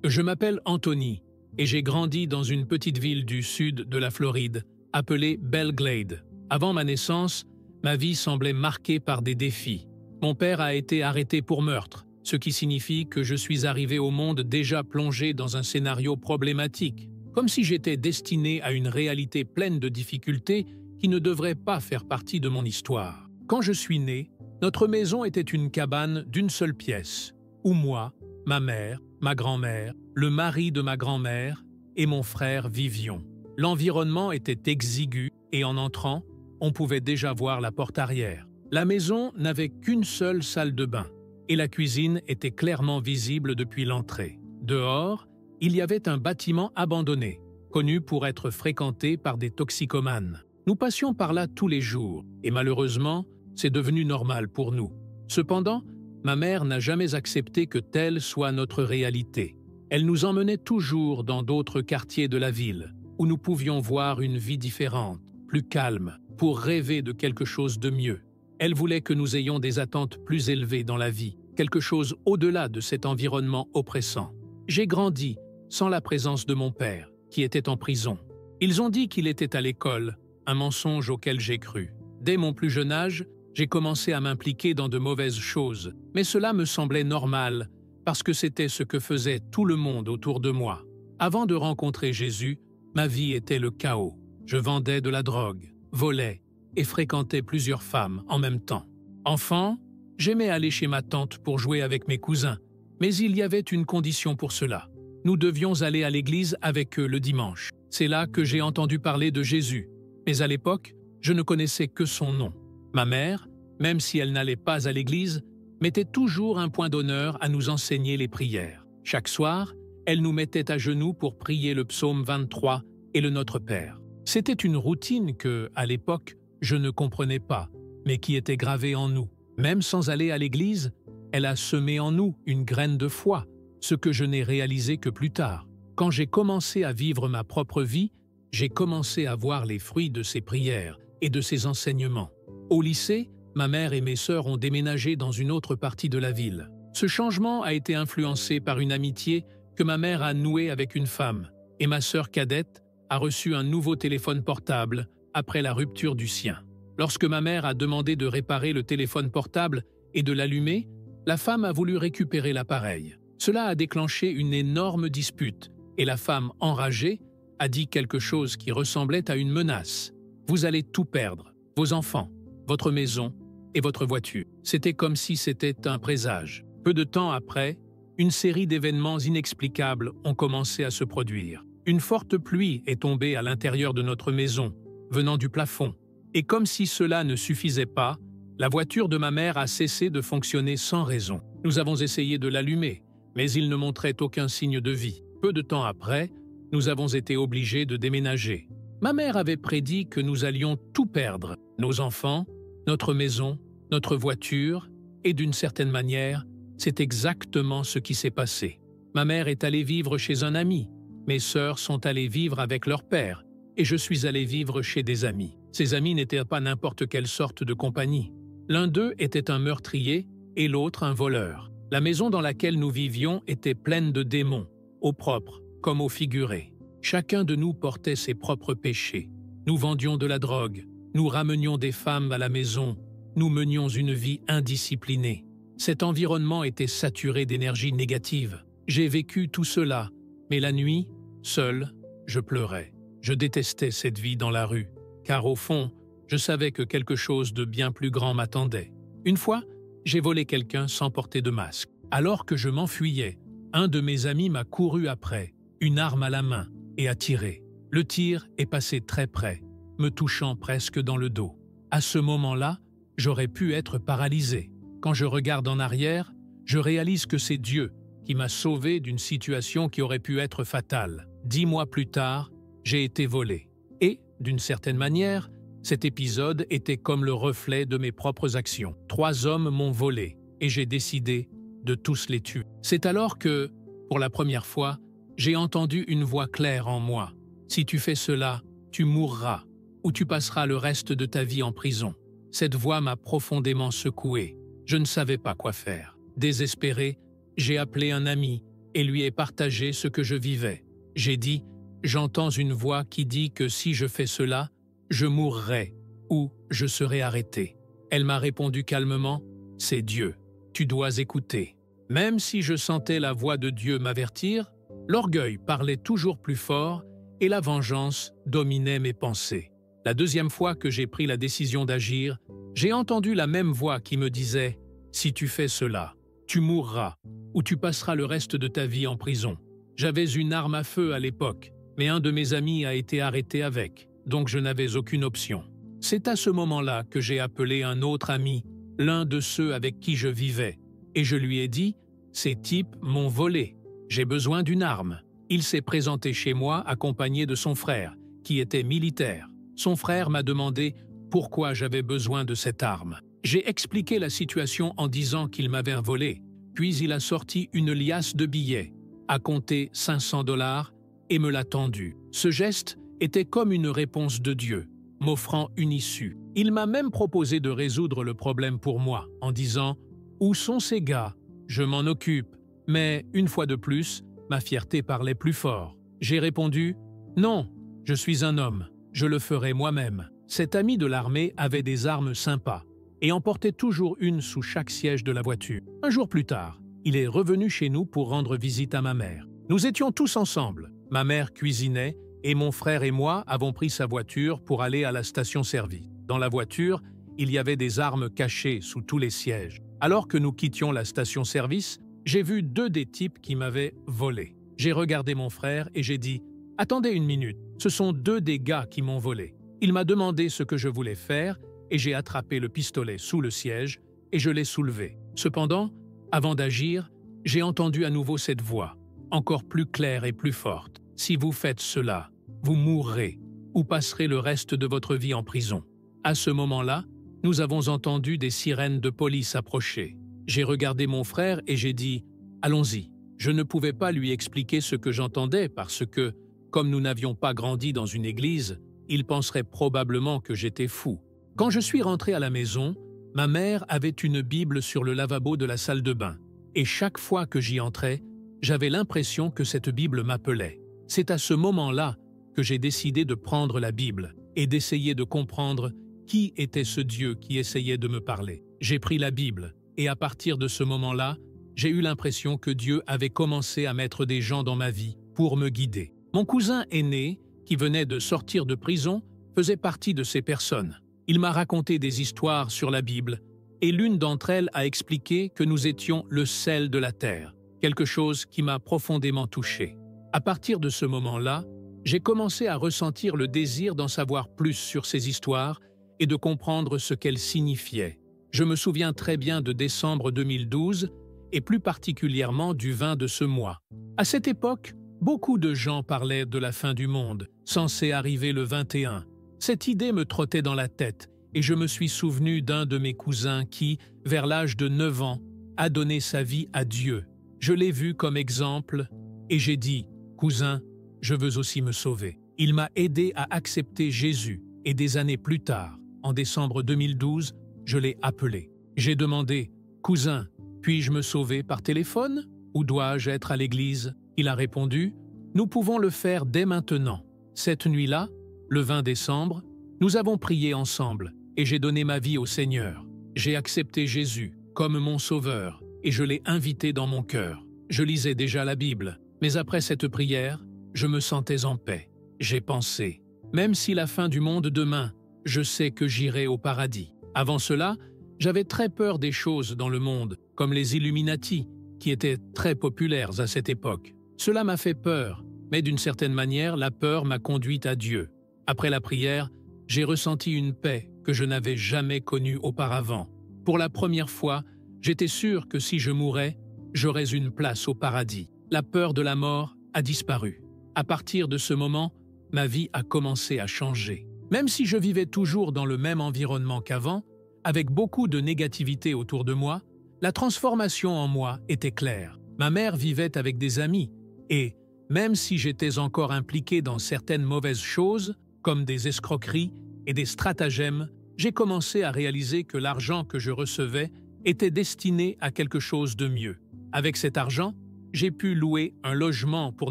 Je m'appelle Anthony et j'ai grandi dans une petite ville du sud de la Floride, appelée Belle Glade. Avant ma naissance, ma vie semblait marquée par des défis. Mon père a été arrêté pour meurtre, ce qui signifie que je suis arrivé au monde déjà plongé dans un scénario problématique, comme si j'étais destiné à une réalité pleine de difficultés qui ne devrait pas faire partie de mon histoire. Quand je suis né, notre maison était une cabane d'une seule pièce, où moi, ma mère, ma grand-mère, le mari de ma grand-mère et mon frère vivions. L'environnement était exigu et en entrant, on pouvait déjà voir la porte arrière. La maison n'avait qu'une seule salle de bain et la cuisine était clairement visible depuis l'entrée. Dehors, il y avait un bâtiment abandonné, connu pour être fréquenté par des toxicomanes. Nous passions par là tous les jours et malheureusement, c'est devenu normal pour nous. Cependant, ma mère n'a jamais accepté que telle soit notre réalité. Elle nous emmenait toujours dans d'autres quartiers de la ville, où nous pouvions voir une vie différente, plus calme, pour rêver de quelque chose de mieux. Elle voulait que nous ayons des attentes plus élevées dans la vie, quelque chose au-delà de cet environnement oppressant. J'ai grandi sans la présence de mon père, qui était en prison. Ils ont dit qu'il était à l'école, un mensonge auquel j'ai cru. Dès mon plus jeune âge, j'ai commencé à m'impliquer dans de mauvaises choses, mais cela me semblait normal, parce que c'était ce que faisait tout le monde autour de moi. Avant de rencontrer Jésus, ma vie était le chaos. Je vendais de la drogue, volais et fréquentais plusieurs femmes en même temps. Enfant, j'aimais aller chez ma tante pour jouer avec mes cousins, mais il y avait une condition pour cela. Nous devions aller à l'église avec eux le dimanche. C'est là que j'ai entendu parler de Jésus, mais à l'époque, je ne connaissais que son nom. Ma mère, même si elle n'allait pas à l'église, mettait toujours un point d'honneur à nous enseigner les prières. Chaque soir, elle nous mettait à genoux pour prier le psaume 23 et le Notre Père. C'était une routine que, à l'époque, je ne comprenais pas, mais qui était gravée en nous. Même sans aller à l'église, elle a semé en nous une graine de foi, ce que je n'ai réalisé que plus tard. Quand j'ai commencé à vivre ma propre vie, j'ai commencé à voir les fruits de ces prières et de ces enseignements. Au lycée, ma mère et mes sœurs ont déménagé dans une autre partie de la ville. Ce changement a été influencé par une amitié que ma mère a nouée avec une femme, et ma sœur cadette a reçu un nouveau téléphone portable après la rupture du sien. Lorsque ma mère a demandé de réparer le téléphone portable et de l'allumer, la femme a voulu récupérer l'appareil. Cela a déclenché une énorme dispute, et la femme, enragée, a dit quelque chose qui ressemblait à une menace. « Vous allez tout perdre, vos enfants, votre maison et votre voiture. » C'était comme si c'était un présage. Peu de temps après, une série d'événements inexplicables ont commencé à se produire. Une forte pluie est tombée à l'intérieur de notre maison, venant du plafond. Et comme si cela ne suffisait pas, la voiture de ma mère a cessé de fonctionner sans raison. Nous avons essayé de l'allumer, mais il ne montrait aucun signe de vie. Peu de temps après, nous avons été obligés de déménager. Ma mère avait prédit que nous allions tout perdre, nos enfants, notre maison, notre voiture, et d'une certaine manière, c'est exactement ce qui s'est passé. Ma mère est allée vivre chez un ami, mes sœurs sont allées vivre avec leur père, et je suis allé vivre chez des amis. Ces amis n'étaient pas n'importe quelle sorte de compagnie. L'un d'eux était un meurtrier et l'autre un voleur. La maison dans laquelle nous vivions était pleine de démons, au propre comme au figuré. Chacun de nous portait ses propres péchés. Nous vendions de la drogue, nous ramenions des femmes à la maison, nous menions une vie indisciplinée. Cet environnement était saturé d'énergie négative. J'ai vécu tout cela, mais la nuit, seul, je pleurais. Je détestais cette vie dans la rue, car au fond, je savais que quelque chose de bien plus grand m'attendait. Une fois, j'ai volé quelqu'un sans porter de masque. Alors que je m'enfuyais, un de mes amis m'a couru après, une arme à la main, et a tiré. Le tir est passé très près, me touchant presque dans le dos. À ce moment-là, j'aurais pu être paralysé. Quand je regarde en arrière, je réalise que c'est Dieu qui m'a sauvé d'une situation qui aurait pu être fatale. 10 mois plus tard, j'ai été volé. Et, d'une certaine manière, cet épisode était comme le reflet de mes propres actions. 3 hommes m'ont volé, et j'ai décidé de tous les tuer. C'est alors que, pour la première fois, j'ai entendu une voix claire en moi. « Si tu fais cela, tu mourras, ou tu passeras le reste de ta vie en prison. » Cette voix m'a profondément secoué. Je ne savais pas quoi faire. Désespéré, j'ai appelé un ami et lui ai partagé ce que je vivais. J'ai dit, j'entends une voix qui dit que si je fais cela, je mourrai ou je serai arrêté. Elle m'a répondu calmement, c'est Dieu, tu dois écouter. Même si je sentais la voix de Dieu m'avertir, l'orgueil parlait toujours plus fort et la vengeance dominait mes pensées. La deuxième fois que j'ai pris la décision d'agir, j'ai entendu la même voix qui me disait « Si tu fais cela, tu mourras ou tu passeras le reste de ta vie en prison. » J'avais une arme à feu à l'époque, mais un de mes amis a été arrêté avec, donc je n'avais aucune option. C'est à ce moment-là que j'ai appelé un autre ami, l'un de ceux avec qui je vivais, et je lui ai dit « Ces types m'ont volé, j'ai besoin d'une arme. » Il s'est présenté chez moi accompagné de son frère, qui était militaire. Son frère m'a demandé pourquoi j'avais besoin de cette arme. J'ai expliqué la situation en disant qu'il m'avait volé, puis il a sorti une liasse de billets, a compté 500 $ et me l'a tendu. Ce geste était comme une réponse de Dieu, m'offrant une issue. Il m'a même proposé de résoudre le problème pour moi, en disant « Où sont ces gars? Je m'en occupe. » Mais, une fois de plus, ma fierté parlait plus fort. J'ai répondu « Non, je suis un homme, je le ferai moi-même. » Cet ami de l'armée avait des armes sympas et en portait toujours une sous chaque siège de la voiture. Un jour plus tard, il est revenu chez nous pour rendre visite à ma mère. Nous étions tous ensemble. Ma mère cuisinait et mon frère et moi avons pris sa voiture pour aller à la station-service. Dans la voiture, il y avait des armes cachées sous tous les sièges. Alors que nous quittions la station-service, j'ai vu deux des types qui m'avaient volé. J'ai regardé mon frère et j'ai dit « Attendez une minute, ce sont deux des gars qui m'ont volé. » Il m'a demandé ce que je voulais faire et j'ai attrapé le pistolet sous le siège et je l'ai soulevé. Cependant, avant d'agir, j'ai entendu à nouveau cette voix, encore plus claire et plus forte. « Si vous faites cela, vous mourrez ou passerez le reste de votre vie en prison. » À ce moment-là, nous avons entendu des sirènes de police approcher. J'ai regardé mon frère et j'ai dit « Allons-y ». Je ne pouvais pas lui expliquer ce que j'entendais parce que, comme nous n'avions pas grandi dans une église, il penserait probablement que j'étais fou. Quand je suis rentré à la maison, ma mère avait une Bible sur le lavabo de la salle de bain, et chaque fois que j'y entrais, j'avais l'impression que cette Bible m'appelait. C'est à ce moment-là que j'ai décidé de prendre la Bible et d'essayer de comprendre qui était ce Dieu qui essayait de me parler. J'ai pris la Bible, et à partir de ce moment-là, j'ai eu l'impression que Dieu avait commencé à mettre des gens dans ma vie pour me guider. Mon cousin aîné, qui venait de sortir de prison, faisait partie de ces personnes. Il m'a raconté des histoires sur la Bible, et l'une d'entre elles a expliqué que nous étions le sel de la terre, quelque chose qui m'a profondément touché. À partir de ce moment-là, j'ai commencé à ressentir le désir d'en savoir plus sur ces histoires et de comprendre ce qu'elles signifiaient. Je me souviens très bien de décembre 2012, et plus particulièrement du 20 de ce mois. À cette époque, beaucoup de gens parlaient de la fin du monde, censée arriver le 21. Cette idée me trottait dans la tête et je me suis souvenu d'un de mes cousins qui, vers l'âge de 9 ans, a donné sa vie à Dieu. Je l'ai vu comme exemple et j'ai dit « Cousin, je veux aussi me sauver ». Il m'a aidé à accepter Jésus et des années plus tard, en décembre 2012, je l'ai appelé. J'ai demandé « Cousin, puis-je me sauver par téléphone ou dois-je être à l'église ?» Il a répondu « Nous pouvons le faire dès maintenant. » Cette nuit-là, le 20 décembre, nous avons prié ensemble et j'ai donné ma vie au Seigneur. J'ai accepté Jésus comme mon sauveur et je l'ai invité dans mon cœur. Je lisais déjà la Bible, mais après cette prière, je me sentais en paix. J'ai pensé « Même si la fin du monde demain, je sais que j'irai au paradis. » Avant cela, j'avais très peur des choses dans le monde, comme les Illuminati, qui étaient très populaires à cette époque. Cela m'a fait peur, mais d'une certaine manière, la peur m'a conduit à Dieu. Après la prière, j'ai ressenti une paix que je n'avais jamais connue auparavant. Pour la première fois, j'étais sûr que si je mourais, j'aurais une place au paradis. La peur de la mort a disparu. À partir de ce moment, ma vie a commencé à changer. Même si je vivais toujours dans le même environnement qu'avant, avec beaucoup de négativité autour de moi, la transformation en moi était claire. Ma mère vivait avec des amis et, même si j'étais encore impliqué dans certaines mauvaises choses, comme des escroqueries et des stratagèmes, j'ai commencé à réaliser que l'argent que je recevais était destiné à quelque chose de mieux. Avec cet argent, j'ai pu louer un logement pour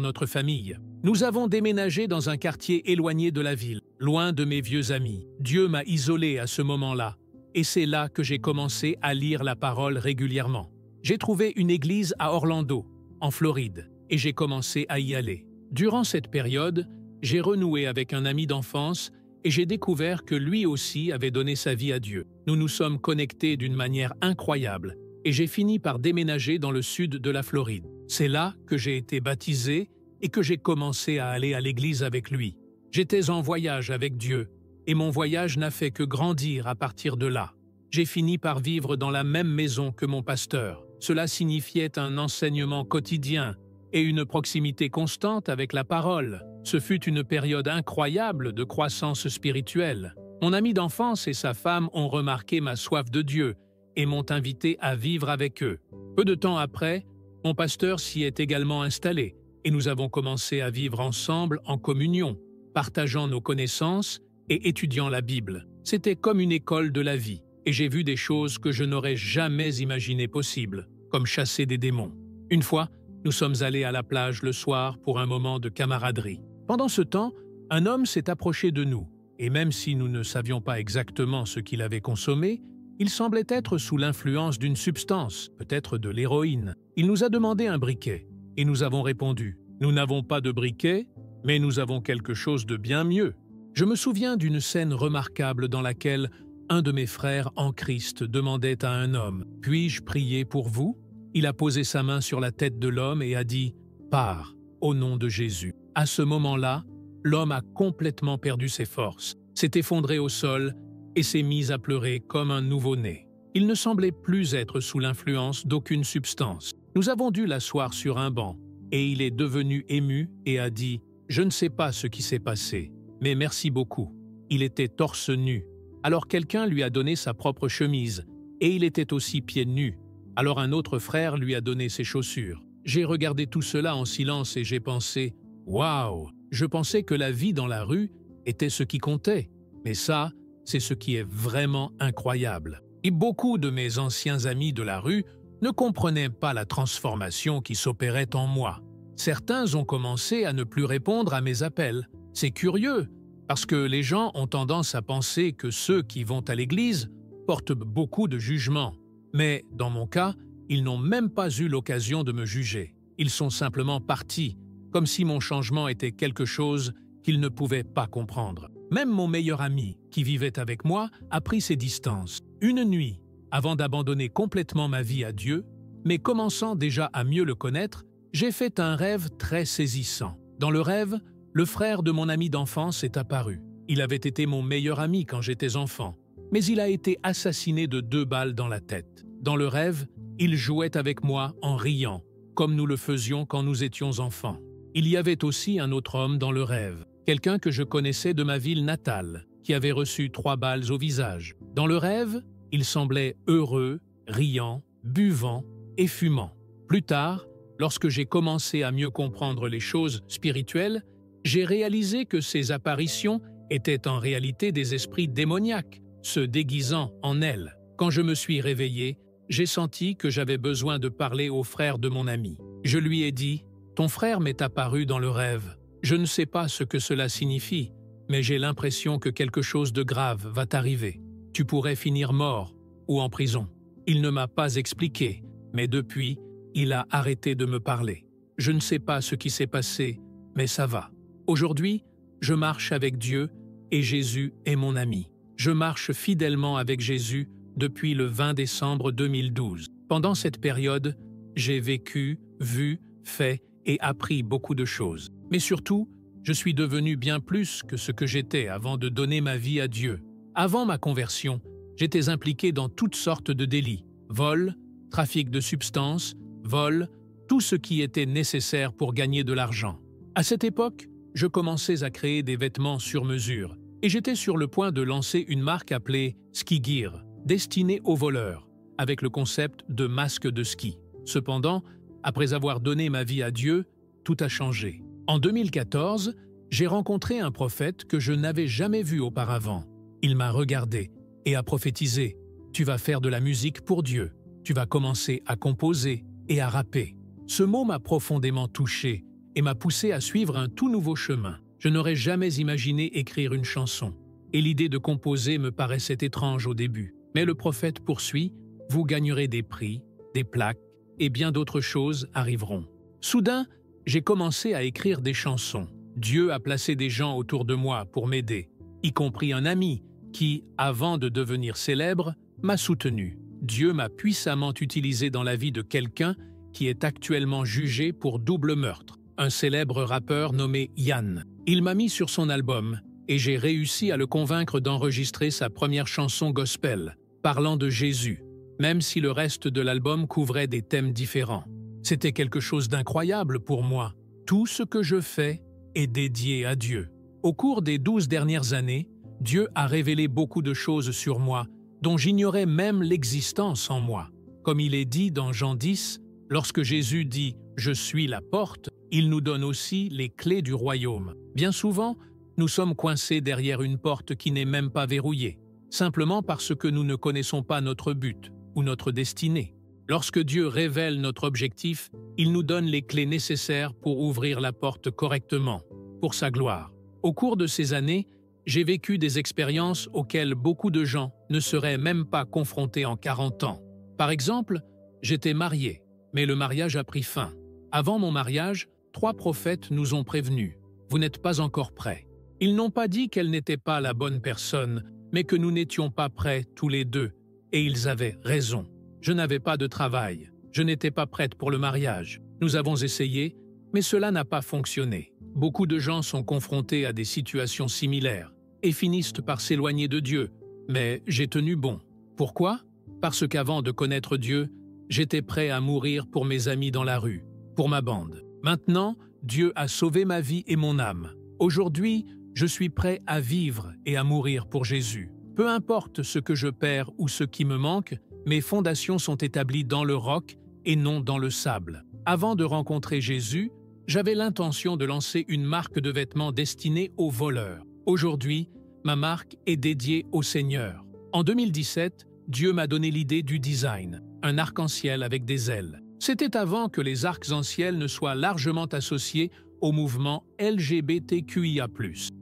notre famille. Nous avons déménagé dans un quartier éloigné de la ville, loin de mes vieux amis. Dieu m'a isolé à ce moment-là, et c'est là que j'ai commencé à lire la parole régulièrement. J'ai trouvé une église à Orlando, en Floride, et j'ai commencé à y aller. Durant cette période, j'ai renoué avec un ami d'enfance et j'ai découvert que lui aussi avait donné sa vie à Dieu. Nous nous sommes connectés d'une manière incroyable et j'ai fini par déménager dans le sud de la Floride. C'est là que j'ai été baptisé et que j'ai commencé à aller à l'église avec lui. J'étais en voyage avec Dieu et mon voyage n'a fait que grandir à partir de là. J'ai fini par vivre dans la même maison que mon pasteur. Cela signifiait un enseignement quotidien et une proximité constante avec la parole. Ce fut une période incroyable de croissance spirituelle. Mon ami d'enfance et sa femme ont remarqué ma soif de Dieu et m'ont invité à vivre avec eux. Peu de temps après, mon pasteur s'y est également installé et nous avons commencé à vivre ensemble en communion, partageant nos connaissances et étudiant la Bible. C'était comme une école de la vie et j'ai vu des choses que je n'aurais jamais imaginées possibles, comme chasser des démons. Une fois, nous sommes allés à la plage le soir pour un moment de camaraderie. Pendant ce temps, un homme s'est approché de nous, et même si nous ne savions pas exactement ce qu'il avait consommé, il semblait être sous l'influence d'une substance, peut-être de l'héroïne. Il nous a demandé un briquet, et nous avons répondu « Nous n'avons pas de briquet, mais nous avons quelque chose de bien mieux ». Je me souviens d'une scène remarquable dans laquelle un de mes frères en Christ demandait à un homme « Puis-je prier pour vous ?» Il a posé sa main sur la tête de l'homme et a dit « Pars, au nom de Jésus ». À ce moment-là, l'homme a complètement perdu ses forces, s'est effondré au sol et s'est mis à pleurer comme un nouveau-né. Il ne semblait plus être sous l'influence d'aucune substance. Nous avons dû l'asseoir sur un banc et il est devenu ému et a dit « Je ne sais pas ce qui s'est passé, mais merci beaucoup ». Il était torse nu. Alors quelqu'un lui a donné sa propre chemise et il était aussi pieds nus. Alors un autre frère lui a donné ses chaussures. J'ai regardé tout cela en silence et j'ai pensé « Waouh ! Je pensais que la vie dans la rue était ce qui comptait. Mais ça, c'est ce qui est vraiment incroyable. » Et beaucoup de mes anciens amis de la rue ne comprenaient pas la transformation qui s'opérait en moi. Certains ont commencé à ne plus répondre à mes appels. C'est curieux, parce que les gens ont tendance à penser que ceux qui vont à l'église portent beaucoup de jugement. Mais dans mon cas, ils n'ont même pas eu l'occasion de me juger. Ils sont simplement partis, comme si mon changement était quelque chose qu'ils ne pouvaient pas comprendre. Même mon meilleur ami, qui vivait avec moi, a pris ses distances. Une nuit, avant d'abandonner complètement ma vie à Dieu, mais commençant déjà à mieux le connaître, j'ai fait un rêve très saisissant. Dans le rêve, le frère de mon ami d'enfance est apparu. Il avait été mon meilleur ami quand j'étais enfant, mais il a été assassiné de 2 balles dans la tête. Dans le rêve, il jouait avec moi en riant, comme nous le faisions quand nous étions enfants. Il y avait aussi un autre homme dans le rêve, quelqu'un que je connaissais de ma ville natale, qui avait reçu 3 balles au visage. Dans le rêve, il semblait heureux, riant, buvant et fumant. Plus tard, lorsque j'ai commencé à mieux comprendre les choses spirituelles, j'ai réalisé que ces apparitions étaient en réalité des esprits démoniaques, se déguisant en elles. Quand je me suis réveillé, j'ai senti que j'avais besoin de parler au frère de mon ami. Je lui ai dit « Ton frère m'est apparu dans le rêve. Je ne sais pas ce que cela signifie, mais j'ai l'impression que quelque chose de grave va t'arriver. Tu pourrais finir mort ou en prison. » Il ne m'a pas expliqué, mais depuis, il a arrêté de me parler. Je ne sais pas ce qui s'est passé, mais ça va. Aujourd'hui, je marche avec Dieu et Jésus est mon ami. Je marche fidèlement avec Jésus depuis le 20 décembre 2012. Pendant cette période, j'ai vécu, vu, fait et appris beaucoup de choses. Mais surtout, je suis devenu bien plus que ce que j'étais avant de donner ma vie à Dieu. Avant ma conversion, j'étais impliqué dans toutes sortes de délits. Vol, trafic de substances, vol, tout ce qui était nécessaire pour gagner de l'argent. À cette époque, je commençais à créer des vêtements sur mesure et j'étais sur le point de lancer une marque appelée Ski Gear, destinée aux voleurs, avec le concept de masque de ski. Cependant, après avoir donné ma vie à Dieu, tout a changé. En 2014, j'ai rencontré un prophète que je n'avais jamais vu auparavant. Il m'a regardé et a prophétisé « Tu vas faire de la musique pour Dieu. Tu vas commencer à composer et à rapper. » Ce mot m'a profondément touché et m'a poussé à suivre un tout nouveau chemin. Je n'aurais jamais imaginé écrire une chanson, et l'idée de composer me paraissait étrange au début. Mais le prophète poursuit, « Vous gagnerez des prix, des plaques, et bien d'autres choses arriveront. » Soudain, j'ai commencé à écrire des chansons. Dieu a placé des gens autour de moi pour m'aider, y compris un ami qui, avant de devenir célèbre, m'a soutenu. Dieu m'a puissamment utilisé dans la vie de quelqu'un qui est actuellement jugé pour double meurtre, un célèbre rappeur nommé Yann. Il m'a mis sur son album et j'ai réussi à le convaincre d'enregistrer sa première chanson gospel, parlant de Jésus, même si le reste de l'album couvrait des thèmes différents. C'était quelque chose d'incroyable pour moi. Tout ce que je fais est dédié à Dieu. Au cours des 12 dernières années, Dieu a révélé beaucoup de choses sur moi, dont j'ignorais même l'existence en moi. Comme il est dit dans Jean 10, lorsque Jésus dit « Je suis la porte », il nous donne aussi les clés du royaume. Bien souvent, nous sommes coincés derrière une porte qui n'est même pas verrouillée, simplement parce que nous ne connaissons pas notre but ou notre destinée. Lorsque Dieu révèle notre objectif, il nous donne les clés nécessaires pour ouvrir la porte correctement, pour sa gloire. Au cours de ces années, j'ai vécu des expériences auxquelles beaucoup de gens ne seraient même pas confrontés en 40 ans. Par exemple, j'étais marié, mais le mariage a pris fin. Avant mon mariage, 3 prophètes nous ont prévenus. Vous n'êtes pas encore prêts. Ils n'ont pas dit qu'elle n'était pas la bonne personne, mais que nous n'étions pas prêts tous les deux. Et ils avaient raison. Je n'avais pas de travail. Je n'étais pas prête pour le mariage. Nous avons essayé, mais cela n'a pas fonctionné. Beaucoup de gens sont confrontés à des situations similaires et finissent par s'éloigner de Dieu. Mais j'ai tenu bon. Pourquoi? Parce qu'avant de connaître Dieu, j'étais prêt à mourir pour mes amis dans la rue, pour ma bande. Maintenant, Dieu a sauvé ma vie et mon âme. Aujourd'hui, je suis prêt à vivre et à mourir pour Jésus. Peu importe ce que je perds ou ce qui me manque, mes fondations sont établies dans le roc et non dans le sable. Avant de rencontrer Jésus, j'avais l'intention de lancer une marque de vêtements destinée aux voleurs. Aujourd'hui, ma marque est dédiée au Seigneur. En 2017, Dieu m'a donné l'idée du design, un arc-en-ciel avec des ailes. C'était avant que les arcs-en-ciel ne soient largement associés au mouvement LGBTQIA+.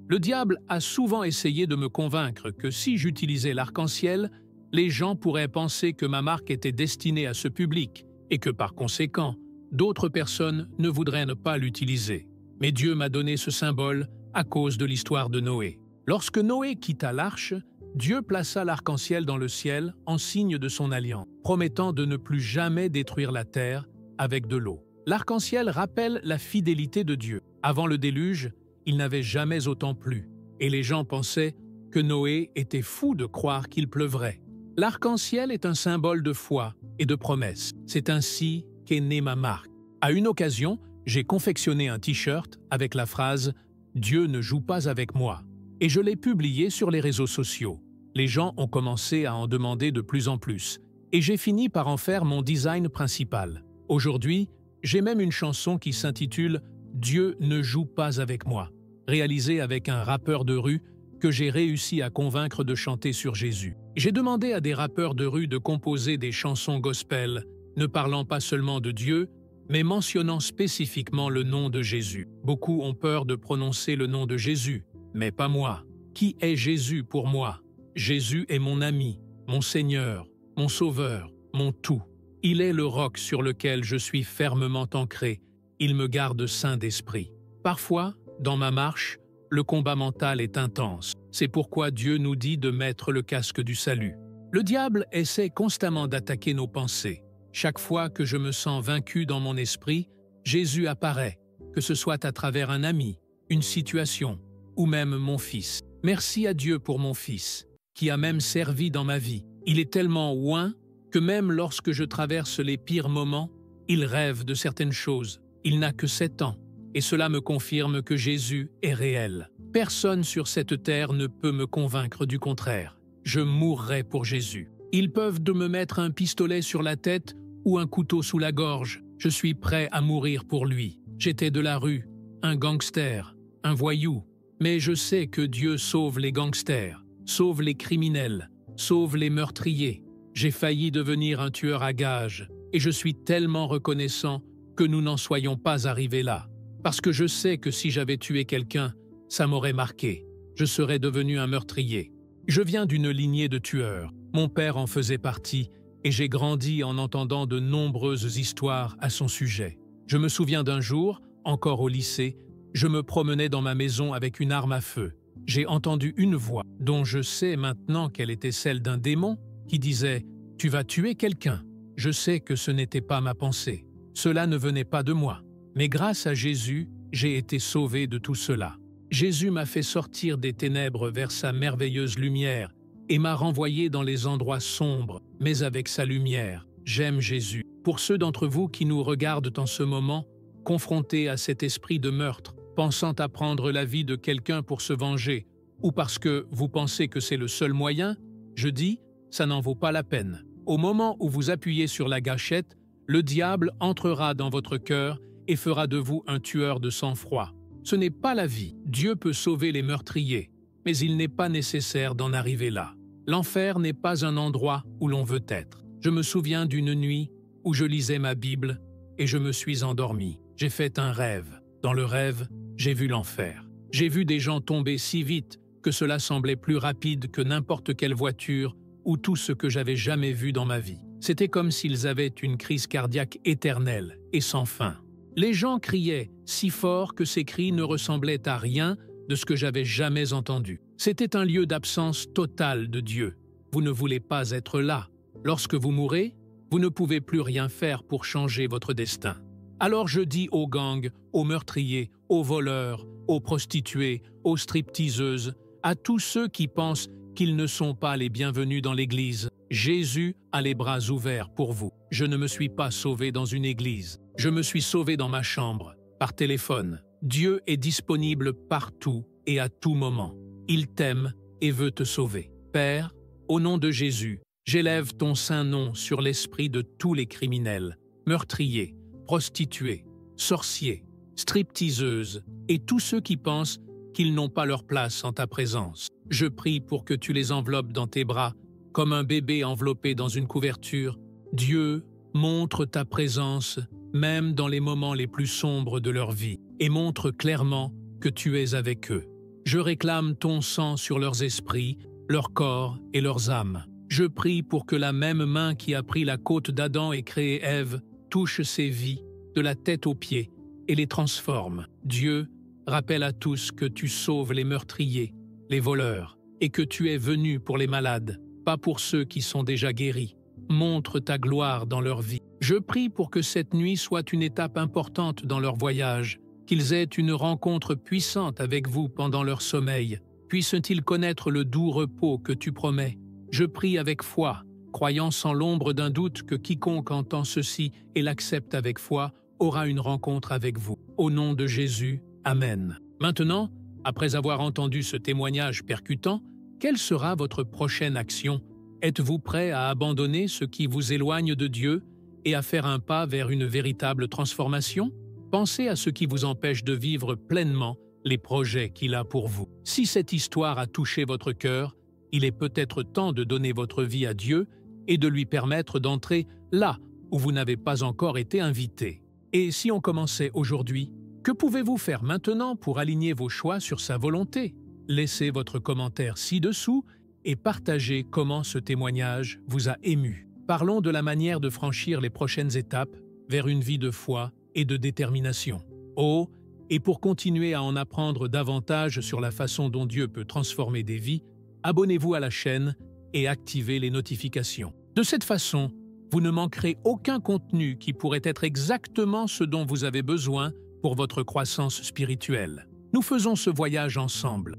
Le diable a souvent essayé de me convaincre que si j'utilisais l'arc-en-ciel, les gens pourraient penser que ma marque était destinée à ce public et que par conséquent, d'autres personnes ne voudraient ne pas l'utiliser. Mais Dieu m'a donné ce symbole à cause de l'histoire de Noé. Lorsque Noé quitta l'arche, Dieu plaça l'arc-en-ciel dans le ciel en signe de son alliance, promettant de ne plus jamais détruire la terre avec de l'eau. L'arc-en-ciel rappelle la fidélité de Dieu. Avant le déluge, il n'avait jamais autant plu, et les gens pensaient que Noé était fou de croire qu'il pleuvrait. L'arc-en-ciel est un symbole de foi et de promesse. C'est ainsi qu'est née ma marque. À une occasion, j'ai confectionné un t-shirt avec la phrase « Dieu ne joue pas avec moi » et je l'ai publié sur les réseaux sociaux. Les gens ont commencé à en demander de plus en plus et j'ai fini par en faire mon design principal. Aujourd'hui, j'ai même une chanson qui s'intitule « Dieu ne joue pas avec moi », réalisée avec un rappeur de rue que j'ai réussi à convaincre de chanter sur Jésus. J'ai demandé à des rappeurs de rue de composer des chansons gospel, ne parlant pas seulement de Dieu, mais mentionnant spécifiquement le nom de Jésus. Beaucoup ont peur de prononcer le nom de Jésus, mais pas moi. Qui est Jésus pour moi? Jésus est mon ami, mon Seigneur, mon Sauveur, mon tout. Il est le roc sur lequel je suis fermement ancré. Il me garde sain d'esprit. Parfois, dans ma marche, le combat mental est intense. C'est pourquoi Dieu nous dit de mettre le casque du salut. Le diable essaie constamment d'attaquer nos pensées. Chaque fois que je me sens vaincu dans mon esprit, Jésus apparaît, que ce soit à travers un ami, une situation, ou même mon fils. Merci à Dieu pour mon fils, qui a même servi dans ma vie. Il est tellement oint que même lorsque je traverse les pires moments, il rêve de certaines choses. Il n'a que 7 ans, et cela me confirme que Jésus est réel. Personne sur cette terre ne peut me convaincre du contraire. Je mourrai pour Jésus. Ils peuvent de me mettre un pistolet sur la tête ou un couteau sous la gorge. Je suis prêt à mourir pour lui. J'étais de la rue, un gangster, un voyou. Mais je sais que Dieu sauve les gangsters, sauve les criminels, sauve les meurtriers. J'ai failli devenir un tueur à gages et je suis tellement reconnaissant que nous n'en soyons pas arrivés là, parce que je sais que si j'avais tué quelqu'un, ça m'aurait marqué. Je serais devenu un meurtrier. Je viens d'une lignée de tueurs. Mon père en faisait partie et j'ai grandi en entendant de nombreuses histoires à son sujet. Je me souviens d'un jour, encore au lycée, je me promenais dans ma maison avec une arme à feu. J'ai entendu une voix, dont je sais maintenant qu'elle était celle d'un démon, qui disait « Tu vas tuer quelqu'un ». Je sais que ce n'était pas ma pensée. Cela ne venait pas de moi. Mais grâce à Jésus, j'ai été sauvé de tout cela. Jésus m'a fait sortir des ténèbres vers sa merveilleuse lumière et m'a renvoyé dans les endroits sombres, mais avec sa lumière. J'aime Jésus. Pour ceux d'entre vous qui nous regardent en ce moment, confrontés à cet esprit de meurtre, pensant à prendre la vie de quelqu'un pour se venger, ou parce que vous pensez que c'est le seul moyen, je dis, ça n'en vaut pas la peine. Au moment où vous appuyez sur la gâchette, le diable entrera dans votre cœur et fera de vous un tueur de sang-froid. Ce n'est pas la vie. Dieu peut sauver les meurtriers, mais il n'est pas nécessaire d'en arriver là. L'enfer n'est pas un endroit où l'on veut être. Je me souviens d'une nuit où je lisais ma Bible et je me suis endormi. J'ai fait un rêve. Dans le rêve, j'ai vu l'enfer. J'ai vu des gens tomber si vite que cela semblait plus rapide que n'importe quelle voiture ou tout ce que j'avais jamais vu dans ma vie. C'était comme s'ils avaient une crise cardiaque éternelle et sans fin. Les gens criaient si fort que ces cris ne ressemblaient à rien de ce que j'avais jamais entendu. C'était un lieu d'absence totale de Dieu. Vous ne voulez pas être là. Lorsque vous mourrez, vous ne pouvez plus rien faire pour changer votre destin. Alors je dis aux gangs, aux meurtriers, aux voleurs, aux prostituées, aux stripteaseuses, à tous ceux qui pensent qu'ils ne sont pas les bienvenus dans l'Église. Jésus a les bras ouverts pour vous. Je ne me suis pas sauvé dans une église. Je me suis sauvé dans ma chambre, par téléphone. Dieu est disponible partout et à tout moment. Il t'aime et veut te sauver. Père, au nom de Jésus, j'élève ton saint nom sur l'esprit de tous les criminels, meurtriers, prostituées, sorciers, stripteaseuses et tous ceux qui pensent qu'ils n'ont pas leur place en ta présence. Je prie pour que tu les enveloppes dans tes bras, comme un bébé enveloppé dans une couverture. Dieu, montre ta présence, même dans les moments les plus sombres de leur vie, et montre clairement que tu es avec eux. Je réclame ton sang sur leurs esprits, leurs corps et leurs âmes. Je prie pour que la même main qui a pris la côte d'Adam et créé Ève touche ces vies, de la tête aux pieds, et les transforme. Dieu, rappelle à tous que tu sauves les meurtriers, les voleurs, et que tu es venu pour les malades, pas pour ceux qui sont déjà guéris. Montre ta gloire dans leur vie. Je prie pour que cette nuit soit une étape importante dans leur voyage, qu'ils aient une rencontre puissante avec vous pendant leur sommeil. Puissent-ils connaître le doux repos que tu promets? Je prie avec foi, croyant sans l'ombre d'un doute que quiconque entend ceci et l'accepte avec foi aura une rencontre avec vous. Au nom de Jésus, Amen. Maintenant, après avoir entendu ce témoignage percutant, quelle sera votre prochaine action? Êtes-vous prêt à abandonner ce qui vous éloigne de Dieu et à faire un pas vers une véritable transformation? Pensez à ce qui vous empêche de vivre pleinement les projets qu'il a pour vous. Si cette histoire a touché votre cœur, il est peut-être temps de donner votre vie à Dieu et de lui permettre d'entrer là où vous n'avez pas encore été invité. Et si on commençait aujourd'hui, que pouvez-vous faire maintenant pour aligner vos choix sur sa volonté? Laissez votre commentaire ci-dessous et partagez comment ce témoignage vous a ému. Parlons de la manière de franchir les prochaines étapes vers une vie de foi et de détermination. Oh, et pour continuer à en apprendre davantage sur la façon dont Dieu peut transformer des vies, abonnez-vous à la chaîne et activez les notifications. De cette façon, vous ne manquerez aucun contenu qui pourrait être exactement ce dont vous avez besoin pour votre croissance spirituelle. Nous faisons ce voyage ensemble.